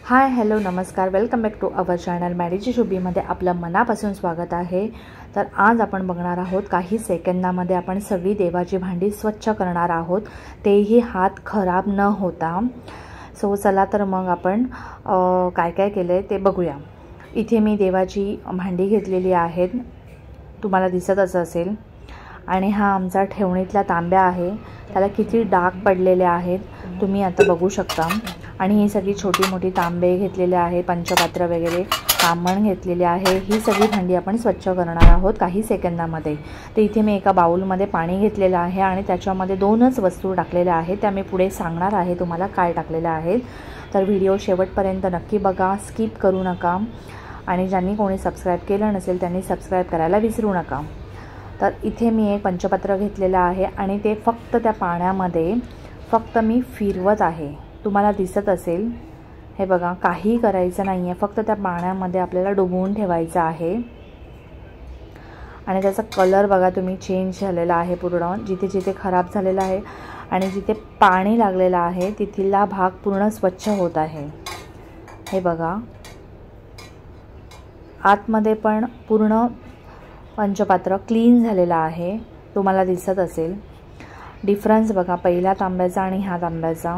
हाय hello नमस्कार, welcome back to our channel मॅडीची शुभीमध्ये आपलं मनापासून स्वागत आहे। तर आज आपण बघणार आहोत काही सेकंदामध्ये आपण सगळी देवाची भांडी स्वच्छ करणार आहोत, तेही हात खराब न होता। सो चला तर मग आपण काय काय केले ते बघूया। इथे मी देवाची भांडी घेतलेली आहेत, तुम्हाला दिसतच असेल। आणि हा आमचा ठेवणीतला तांब्या आहे, त्याला किती डाग पडलेले आहेत तुम्ही आता बघू शकता। आणि ही सगळी छोटी मोठी तांबे घेतलेले आहे, पंचपात्र वगैरे तांबण घेतलेले आहे। ही सगळी भांडी आपण स्वच्छ करणार आहोत काही सेकंदामध्ये। तर इथे मी एका बाउलमध्ये पाणी घेतलेलं आहे आणि त्याच्यामध्ये दोनच वस्तू टाकलेल्या आहेत, त्या मी पुढे सांगणार आहे तुम्हाला काय टाकलेलं आहे। तर व्हिडिओ शेवटपर्यंत नक्की बघा, स्किप करू नका। आणि ज्यांनी कोणी सबस्क्राईब केलं नसेल त्यांनी सबस्क्राईब करायला विसरू नका। तर इथे मी एक पंचपात्र घेतलेलं आहे आणि ते फक्त त्या पाण्यामध्ये फक्त मी फिरवत आहे, तुम्हाला दिसत असेल। हे बघा, काही करायचं नाही आहे, फक्त त्या पाण्यामध्ये आपल्याला डुबवून ठेवायचं आहे। आणि त्याचा कलर बघा तुम्ही चेंज झालेला आहे पूर्ण, जिथे जिथे खराब झालेला आहे आणि जिथे पाणी लागलेलं आहे तिथला भाग पूर्ण स्वच्छ होत आहे। हे बघा, आतमध्ये पण पूर्ण पंचपात्र क्लीन झालेला आहे, तुम्हाला दिसत असेल। डिफरन्स बघा पहिल्या तांब्याचा आणि ह्या तांब्याचा,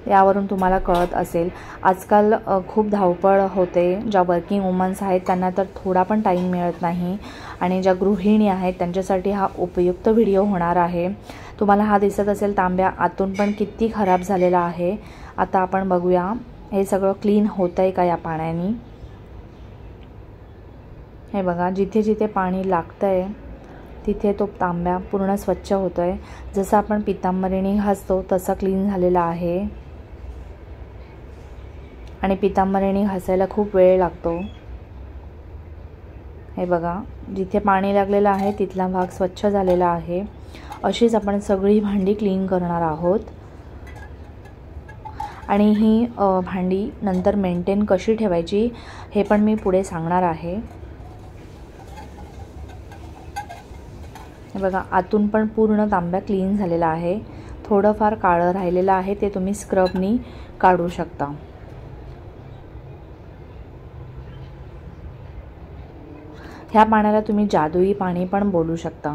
यावरून तुम्हाला कळत असेल। आजकाल खूप धावपळ होते, ज्या वर्किंग वुमन्स आहेत त्यांना तर थोडा पण टाईम मिळत नाही, आणि ज्या गृहिणी आहेत त्यांच्यासाठी हा उपयुक्त व्हिडिओ होणार आहे। तुम्हाला हा दिसत असेल तांब्या आतून पण किती खराब झालेला आहे। आता आपण बघूया हे सगळं क्लीन होतं आहे का या पाण्याने। हे बघा, जिथे जिथे पाणी लागतं आहे तिथे तो तांब्या पूर्ण स्वच्छ होतो आहे, जसं आपण पितांबरीने घासतो तसा क्लीन झालेला आहे। आणि पितांबरीने घासायला खूप वेळ लागतो। हे बघा, जिथे पाणी लागलेलं आहे तिथला भाग स्वच्छ झालेला आहे। अशीच आपण सगळी भांडी क्लीन करणार आहोत। आणि ही भांडी नंतर मेंटेन कशी ठेवायची हे पण मी पुढे सांगणार आहे। हे बघा, आतून पण पूर्ण तांब्या क्लीन झालेला आहे, थोडंफार काळं राहिलेलं आहे, ते तुम्ही स्क्रबनी काढू शकता। ह्या पाण्याला तुम्ही जादुई पाणी पण बोलू शकता।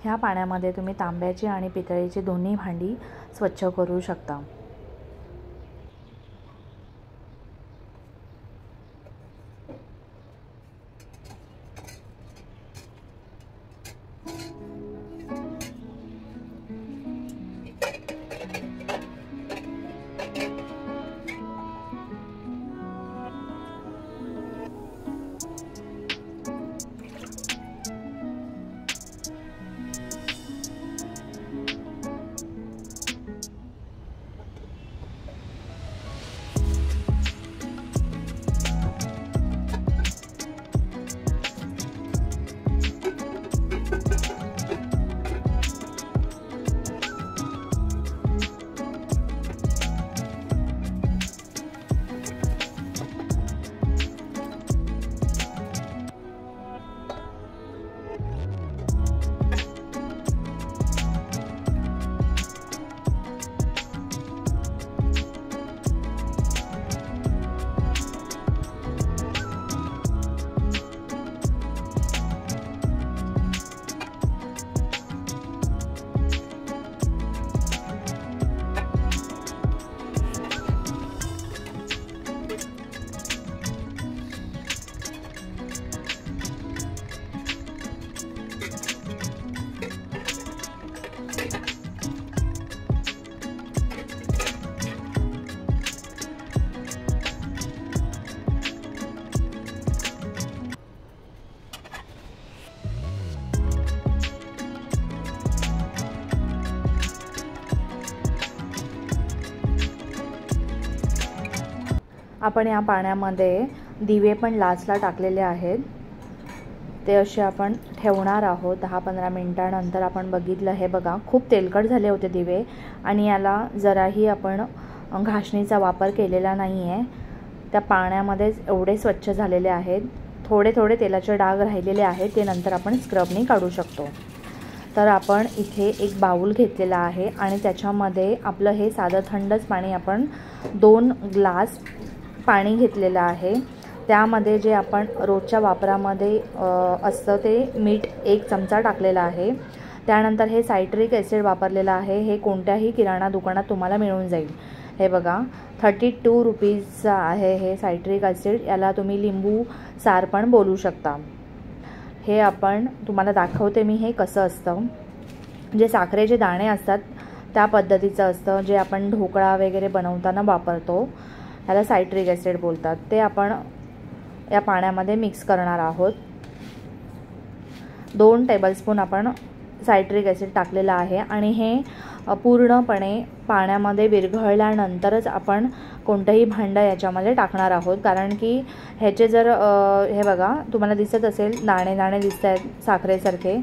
ह्या पाण्यामध्ये तुम्ही तांब्याची आणि पितळेची दोन्ही भांडी स्वच्छ करू शकता। आपण या पाण्यामध्ये दिवे पण लाचला टाकलेले आहेत, ते असे आपण ठेवणार आहोत 10-15 मिनिटांनंतर। आपण बघितलं, हे बघा खूप तेलकट झाले होते दिवे, आणि याला जराही आपण घासणीचा वापर केलेला नाही आहे, त्या पाण्यामध्येच एवढे स्वच्छ झालेले आहेत। थोडे थोडे तेलाचे डाग राहिलेले आहेत, ते नंतर आपण स्क्रबने काढू शकतो। तर आपण इथे एक बाऊल घेतलेला आहे आणि त्याच्यामध्ये आपलं हे साधं थंडच पाणी आपण 2 ग्लास पाणी घेतलेलं आहे। त्यामध्ये जे आपण रोजच्या वापरामध्ये असतं ते मीठ 1 चमचा टाकलेला आहे। त्यानंतर हे सायट्रिक ॲसिड वापरलेलं आहे। हे कोणत्याही किराणा दुकानात तुम्हाला मिळून जाईल। हे बघा 32 रुपीजचं आहे हे सायट्रिक ॲसिड। याला तुम्ही लिंबू सार पण बोलू शकता। हे आपण तुम्हाला दाखवते मी हे कसं असतं। जे साखरेचे दाणे असतात त्या पद्धतीचं असतं, जे आपण ढोकळा वगैरे बनवताना वापरतो, याला सायट्रिक ॲसिड बोलतात। ते आपण या पाण्यामध्ये मिक्स करणार आहोत। 2 टेबलस्पून आपण सायट्रिक ॲसिड टाकलेलं आहे आणि हे पूर्णपणे पाण्यामध्ये विरघळल्यानंतरच आपण कोणतंही भांडं याच्यामध्ये टाकणार आहोत। कारण की ह्याचे जर हे बघा तुम्हाला दिसत असेल दाणे दाणे दिसत आहेत साखरेसारखे,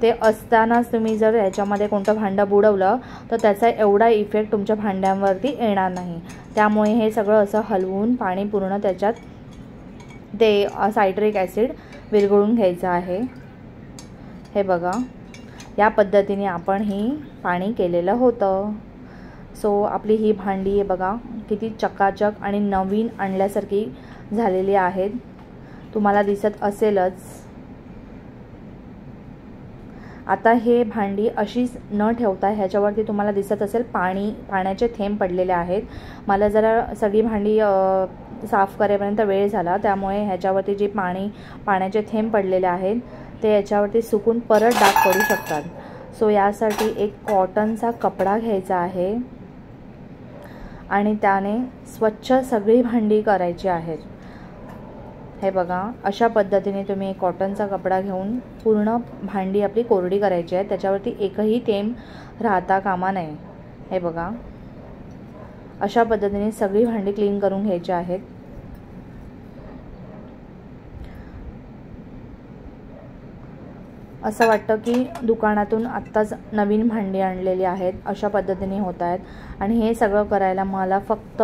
ते असतानाच तुम्ही जर ह्याच्यामध्ये कोणतं भांडं बुडवलं तर त्याचा एवढा इफेक्ट तुमच्या भांड्यांवरती येणार नाही। त्यामुळे हे सगळं असं हलवून पाणी पूर्ण त्याच्यात ते सायट्रिक ॲसिड विरघळून घ्यायचं आहे। हे बघा या पद्धतीने आपण ही पाणी केलेलं होतं। सो आपली ही भांडी आहे बघा किती चकाचक आणि नवीन आणल्यासारखी झालेली आहेत, तुम्हाला दिसत असेलच। आता हे भांडी अशीच न ठेवता ह्याच्यावरती तुम्हाला दिसत असेल पाण्याचे थेंब पडलेले आहेत। मला जरा सगळी भांडी साफ करेपर्यंत वेळ झाला, त्यामुळे ह्याच्यावरती जे पाण्याचे थेंब पडलेले आहेत ते याच्यावरती सुकून परत डाग पडू शकतात। सो यासाठी एक कॉटनचा कपडा घ्यायचा आहे आणि त्याने स्वच्छ सगळी भांडी करायची आहेत। हे बघा अशा पद्धतीने तुम्ही एक कॉटनचा कपडा घेऊन पूर्ण भांडी आपली कोरडी करायची आहे। त्याच्यावरती एकही थेंब राहता कामा नये। हे बघा अशा पद्धतीने सगळी भांडी क्लीन करून घ्यायची आहेत। असं वाटतं की दुकानातून आत्ताच नवीन भांडी आणलेली आहेत अशा पद्धतीने होत आहेत। आणि हे सगळं करायला मला फक्त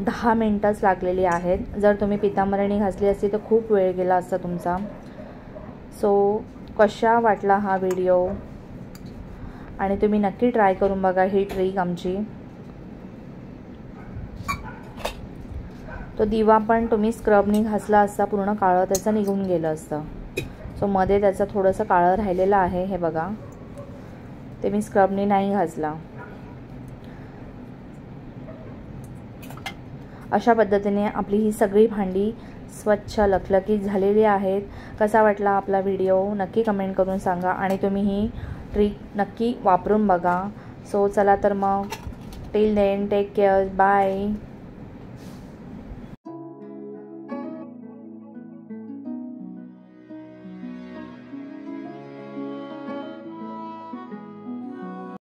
10 मिनिटच लागलेली आहेत। जर तुम्ही पितांबरणी घासली असती तर खूप वेळ गेला असता तुमचा। सो कशा वाटला हा व्हिडिओ आणि तुम्ही नक्की ट्राय करून बघा ही ट्रिक आमची। तो दिवा पण तुम्ही स्क्रबनी घासला असता पूर्ण काळं त्याचं निघून गेलं असतं। सो मध्ये त्याचं थोडंसं काळं राहिलेलं आहे। हे बघा ते मी स्क्रबनी नाही घासला। अशा पद्धतीने आपली ही सगळी भांडी स्वच्छ लखलखीत झालेली आहेत। कसा वाटला आपला व्हिडिओ नक्की कमेंट करून सांगा आणि तुम्ही ही ट्रिक नक्की वापरून बघा। सो चला तर मग till then take care, bye.